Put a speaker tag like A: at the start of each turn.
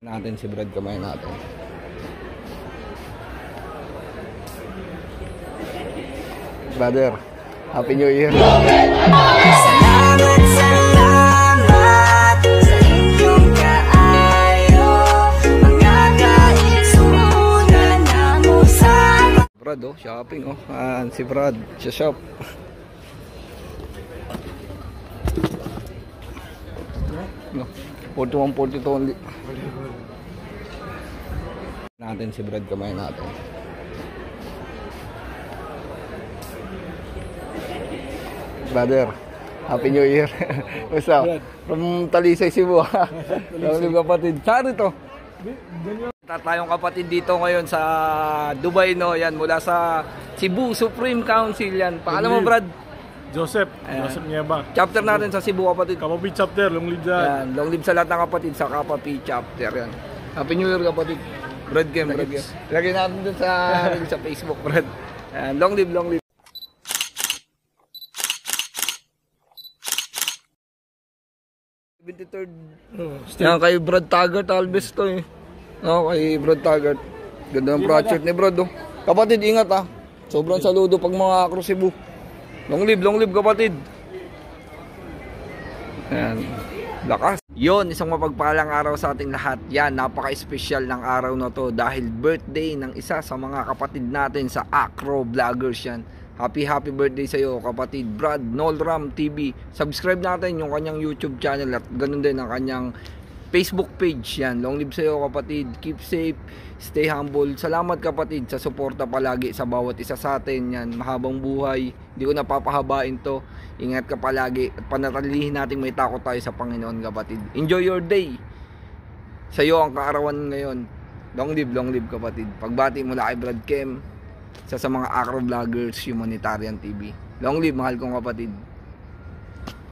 A: Natin si Brad, kamay natin. Brother, Happy New Year.
B: Salamat sa inyong kaayo, mga kaigsunan na mo sa
A: Brad, oh, shopping, oh. Si Brad, sa shop. No, 41, 42 only. Natin si Brad, kamay natin. Brother, Happy New Year. What's up? From Talisay, Cebu. Long kapatid. Saan ito? Tayong kapatid dito ngayon sa Dubai, no? Yan, mula sa Cebu Supreme Council yan. Paalam mo, Brad?
C: Joseph Nieva.
A: Chapter natin sa Cebu, kapatid.
C: Kapapi chapter, long live dyan.
A: Yan, long live sa lahat ng kapatid sa Kapapi chapter yan. Happy New Year, kapatid. Brad Game, Brad Game. Lagyan natin dun sa Facebook, Brad. Yan, long live, long live. Yan kay Brad Taggart Alves to eh. No, kay Brad Taggart. Ganda ng project ni Brad, oh. Kapatid, ingat ah. Sobrang saludo pag mga Acro Cebu. Long live kapatid. Yan. Lakas. Yon, isang mapagpalang araw sa ating lahat. Yan, napaka-espesyal ng araw na to dahil birthday ng isa sa mga kapatid natin sa Acro Vloggers yan. Happy birthday sa iyo, kapatid Brad Nolram TV. Subscribe natin yung kanyang YouTube channel at ganun din ang kanyang Facebook page yan. Long live sa iyo, kapatid. Keep safe, stay humble. Salamat, kapatid, sa suporta palagi sa bawat isa sa atin yan. Mahabang buhay. Hindi ko napapahabain to. Ingat ka palagi at panatilihin natin may takot tayo sa Panginoon, kapatid. Enjoy your day. Sa iyo ang kaarawan ngayon. Long live, kapatid. Pagbati mula kay Brad Kem sa mga Acro Vloggers Humanitarian TV. Long live, mahal kong kapatid.